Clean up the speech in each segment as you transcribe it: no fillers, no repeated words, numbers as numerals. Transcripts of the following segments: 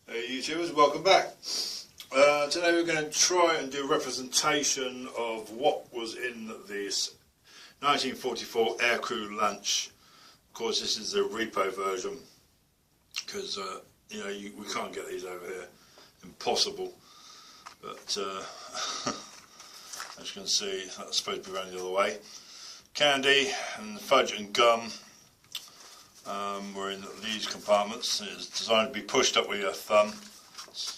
Hey YouTubers, welcome back. Today we're going to try and do a representation of what was in this 1944 Aircrew lunch. Of course this is the Repo version because we can't get these over here, impossible. But as you can see, that's supposed to be running the other way. Candy and fudge and gum were in these compartments. It's designed to be pushed up with your thumb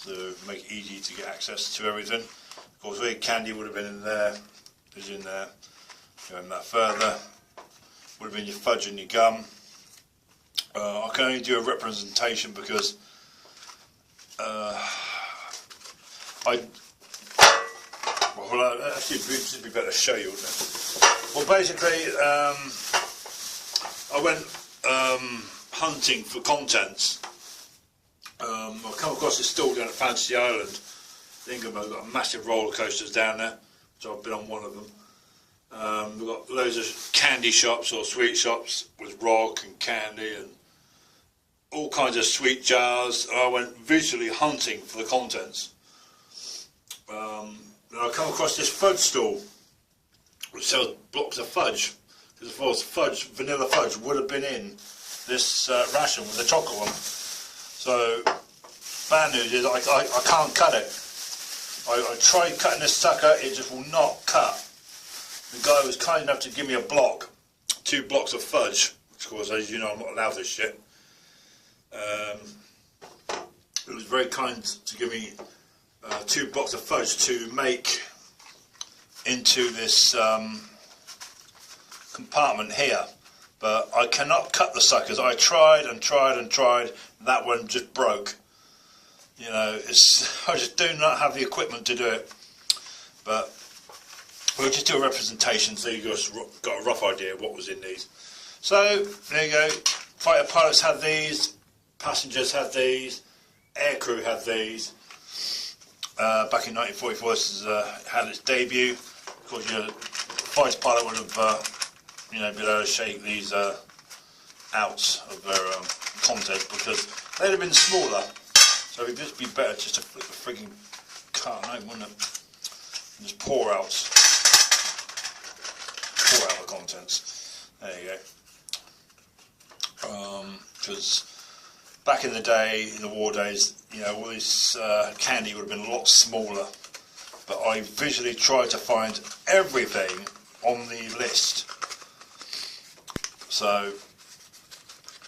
to make it easy to get access to everything. Of course, the candy would have been in there, is in there. Going that further, would have been your fudge and your gum. I can only do a representation because actually it'd be better to show you, wouldn't it? Well, basically, I went hunting for contents. I've come across this stall down at Fantasy Island. England has got massive roller coasters down there, so I've been on one of them. We've got loads of candy shops or sweet shops with rock and candy and all kinds of sweet jars. I went visually hunting for the contents. And I come across this fudge stall which sells blocks of fudge. Because of course fudge, vanilla fudge, would have been in this ration with the chocolate one. So bad news is I can't cut it. I tried cutting this sucker, it just will not cut. The guy was kind enough to give me a block, 2 blocks of fudge, which of course, as you know, I'm not allowed this shit. It was very kind to give me 2 blocks of fudge to make into this compartment here, but I cannot cut the suckers. I tried and tried and tried, and that one just broke. You know, I just do not have the equipment to do it. But we'll just do a representation so you guys got a rough idea of what was in these. So there you go. Fighter pilots had these, passengers had these, Aircrew had these. Back in 1944, this had its debut. Of course, your fighter pilot would have, been able to shake these out of their contents because they'd have been smaller. So it'd just be better just to flip the frigging carton open, wouldn't it? And just pour out the contents. There you go. Because back in the day, in the war days, all this candy would have been a lot smaller. But I visually tried to find everything on the list. So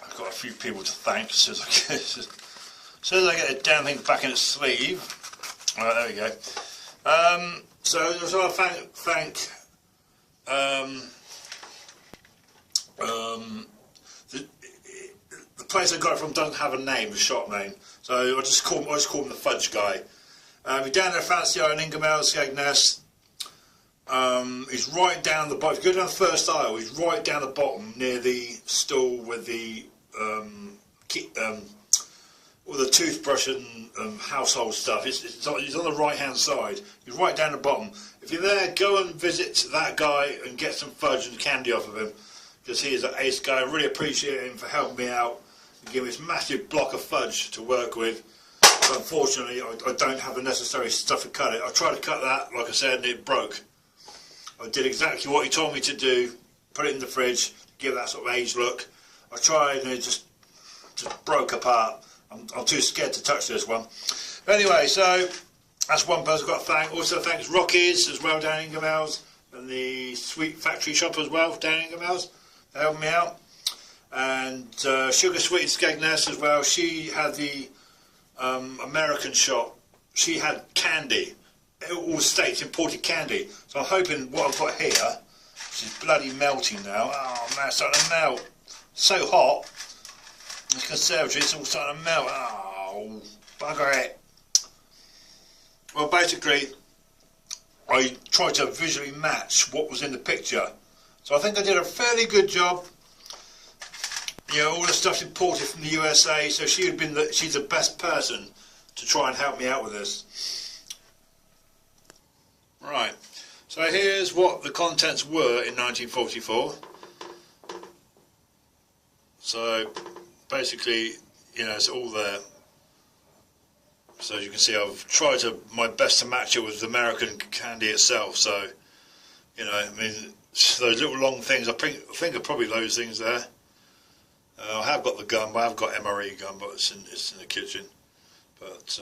I've got a few people to thank as soon as I get the damn thing back in its sleeve. Right, there we go. So I just want to thank the place I got it from doesn't have a name, a shop name, so I just call him the Fudge Guy. We're down there at Fantasy Island, Ingermail, Skegness. He's right down the bottom. If you go down the first aisle, he's right down the bottom near the stall with the all the toothbrush and household stuff. He's on the right hand side. He's right down the bottom. If you're there, go and visit that guy and get some fudge and candy off of him, because he is an ace guy. I really appreciate him for helping me out and giving me this massive block of fudge to work with. But unfortunately, I don't have the necessary stuff to cut it. I tried to cut that, like I said, and it broke. I did exactly what he told me to do, put it in the fridge, give that sort of aged look. I tried and it just broke apart. I'm too scared to touch this one. But anyway, so that's one person I've got to thank. Also thanks Rockies as well down in Ingermails, and the Sweet Factory shop as well down in Ingermails. They helped me out. And Sugar Sweet Skegness as well. She had the American shop. She had candy. All states imported candy. So I'm hoping what I've got here, which is bloody melting now. Oh man, it's starting to melt. So hot. This conservatory, it's all starting to melt. Oh, bugger it. Well, basically, I tried to visually match what was in the picture. So I think I did a fairly good job. All the stuff's imported from the USA, so she's the best person to try and help me out with this. Right, so here's what the contents were in 1944. So basically, it's all there. So as you can see, I've tried my best to match it with the American candy itself. So, you know, I mean, those little long things, I think are probably those things there. I have got the gum, I have got MRE gum, but it's in the kitchen. But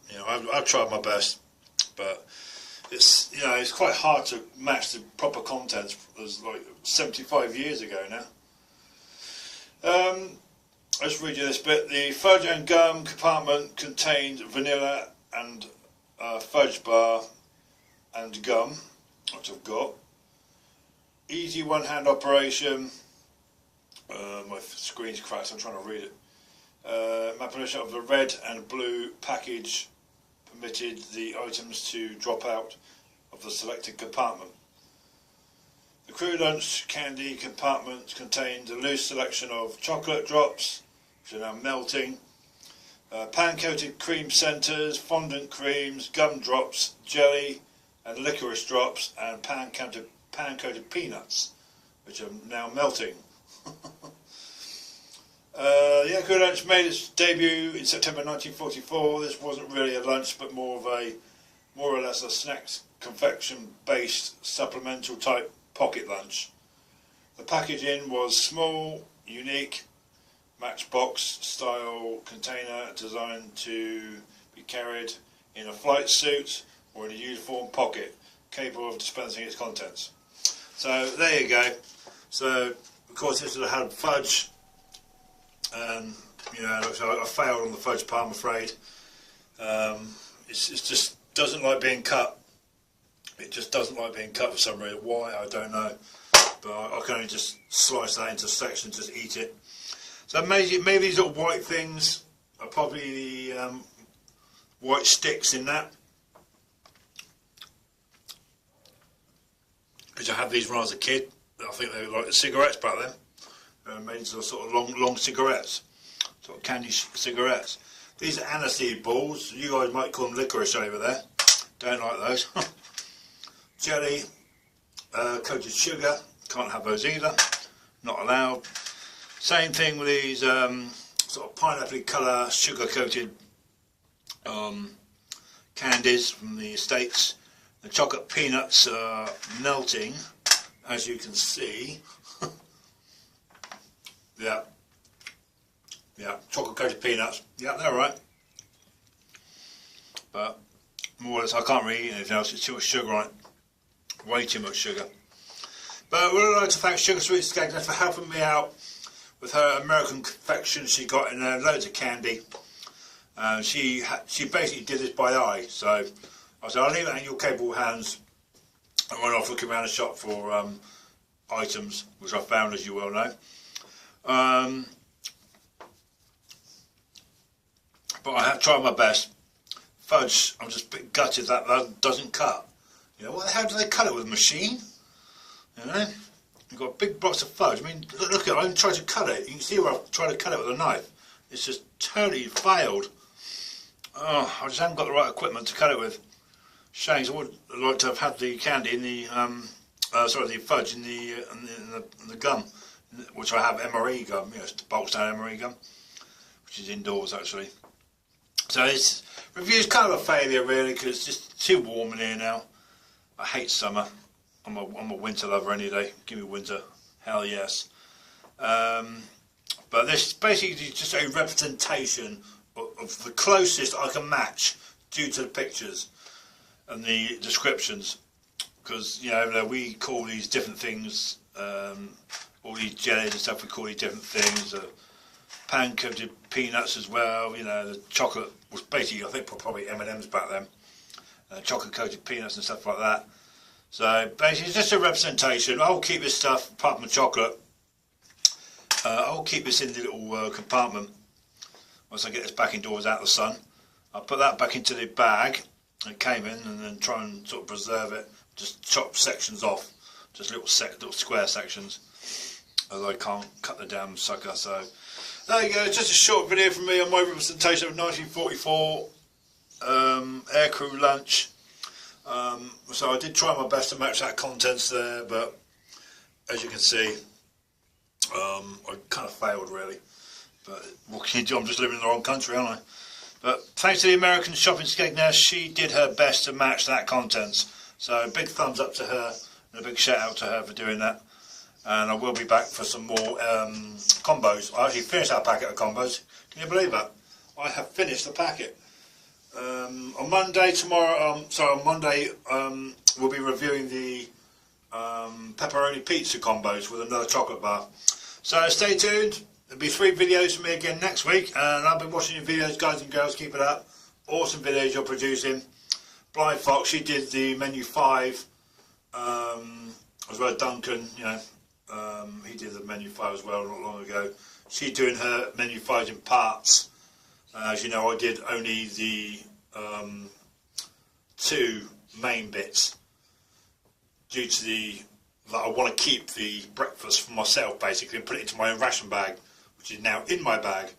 you know, I've tried my best, but it's, you know, it's quite hard to match the proper contents. It was like 75 years ago now. Let's read you this bit. The fudge and gum compartment contained vanilla and fudge bar and gum, which I've got. Easy one-hand operation. My screen's cracked, so I'm trying to read it. Manipulation of the red and blue package permitted the items to drop out of the selected compartment. The crew lunch candy compartment contained a loose selection of chocolate drops, which are now melting, pan-coated cream centres, fondant creams, gum drops, jelly and licorice drops, and pan-coated peanuts, which are now melting. The Aircrew lunch made its debut in September 1944. This wasn't really a lunch, but more or less a snacks confection-based supplemental type pocket lunch. The packaging was small, unique, matchbox style container designed to be carried in a flight suit or in a uniform pocket, capable of dispensing its contents. So there you go. So of course this would have had fudge, and you know, I failed on the fudge part, I'm afraid. It just doesn't like being cut. It just doesn't like being cut for some reason. Why, I don't know. But I can only just slice that into sections, just eat it. So maybe these little white things are probably the white sticks in that. Because I had these when I was a kid. I think they were like the cigarettes back then. Made into sort of long cigarettes, sort of candy cigarettes. These are aniseed balls. You guys might call them licorice over there. Don't like those. Jelly, coated sugar. Can't have those either. Not allowed. Same thing with these sort of pineapple colour sugar coated candies from the States. The chocolate peanuts are melting, as you can see. Yeah, chocolate coated peanuts. Yeah, they're right. But more or less, I can't really eat anything else. It's too much sugar on it. Way too much sugar. But we'd like to thank Sugar Sweet Skagner for helping me out with her American confection. She got in there loads of candy. She basically did this by eye. So I said, I'll leave it in your capable hands. I went off looking around the shop for items, which I found, as you well know. But I have tried my best. Fudge, I'm just a bit gutted that doesn't cut. You know, what the hell do they cut it with, a machine? You know, you've got a big box of fudge. I mean, look at it, I even tried to cut it. You can see where I've tried to cut it with a knife. It's just totally failed. Oh, I just haven't got the right equipment to cut it with. Shame, I would like to have had the candy in the, the fudge in the gum, which I have MRE gum, you know, it's the bulk down MRE gum, which is indoors actually. So this review's kind of a failure really, because it's just too warm in here now. I hate summer. I'm a winter lover any day. Give me winter, hell yes. But this is basically just a representation of the closest I can match due to the pictures and the descriptions. Because, you know, we call these different things, all these jellies and stuff, we call these different things. Pan-coated peanuts as well, you know, the chocolate was basically, I think, probably M&M's back then. Chocolate-coated peanuts and stuff like that. So, basically, it's just a representation. I'll keep this stuff, apart from the chocolate, I'll keep this in the little compartment. Once I get this back indoors out of the sun, I'll put that back into the bag it came in, and then try and sort of preserve it. Just chop sections off, just little square sections, as I can't cut the damn sucker. So there you go, it's just a short video from me on my representation of 1944 Aircrew lunch. So I did try my best to match that contents there, but as you can see, I kind of failed really. But what can you do? I'm just living in the wrong country, aren't I? But thanks to the American shopping Skegness, she did her best to match that contents. So big thumbs up to her and a big shout out to her for doing that. And I will be back for some more combos. I actually finished that packet of combos. Can you believe that? I have finished the packet. On Monday we'll be reviewing the pepperoni pizza combos with another chocolate bar. So stay tuned. There'll be 3 videos from me again next week, and I'll be watching your videos, guys and girls. Keep it up. Awesome videos you're producing. Blind Fox, she did the menu 5, as well as Duncan, you know, he did the menu 5 as well not long ago. She's doing her menu 5s in parts. As you know, I did only the 2 main bits due to that I want to keep the breakfast for myself basically and put it into my own ration bag, which is now in my bag.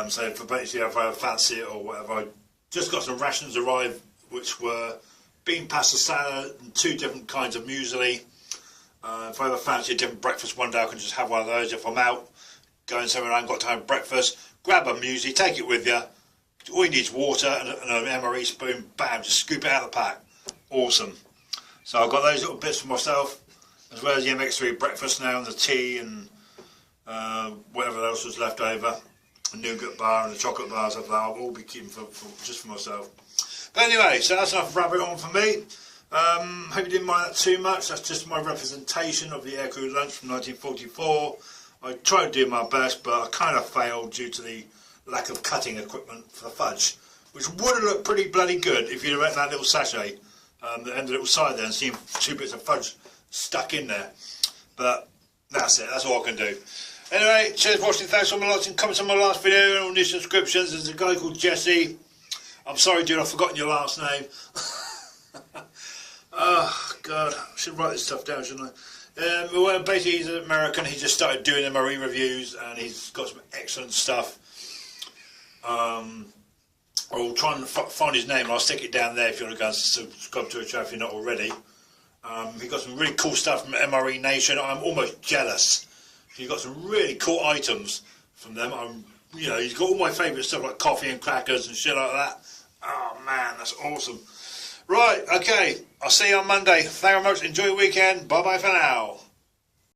So for basically if I fancy it or whatever, I just got some rations arrive which were bean pasta salad and 2 different kinds of muesli. If I ever fancy a different breakfast one day, I can just have one of those. If I'm out going somewhere and I haven't got time for breakfast, grab a muesli, take it with you. All you need is water and an MRE spoon, bam, just scoop it out of the pack. Awesome. So I've got those little bits for myself, as well as the MX3 breakfast now and the tea and whatever else was left over. The nougat bar and the chocolate bars of that I'll all be keeping just for myself. But anyway, so that's enough rabbit on for me. Hope you didn't mind that too much. That's just my representation of the Aircrew lunch from 1944. I tried to do my best, but I kind of failed due to the lack of cutting equipment for the fudge, which would have looked pretty bloody good if you'd have had that little sachet, the end of the little side there, and seen 2 bits of fudge stuck in there. But that's it. That's all I can do. Anyway, cheers for watching. Thanks for my likes and comments on my last video and all new subscriptions. There's a guy called Jesse. I'm sorry, dude. I've forgotten your last name. Oh God, I should write this stuff down, shouldn't I? Well, basically he's an American. He just started doing MRE reviews and he's got some excellent stuff. I'll try and find his name. I'll stick it down there if you want to go and subscribe to a channel if you're not already. He got some really cool stuff from MRE Nation. I'm almost jealous. He's got some really cool items from them. You know, he's got all my favourite stuff like coffee and crackers and shit like that. Oh man, that's awesome. Right, okay. I'll see you on Monday. Thank you very much. Enjoy your weekend. Bye bye for now.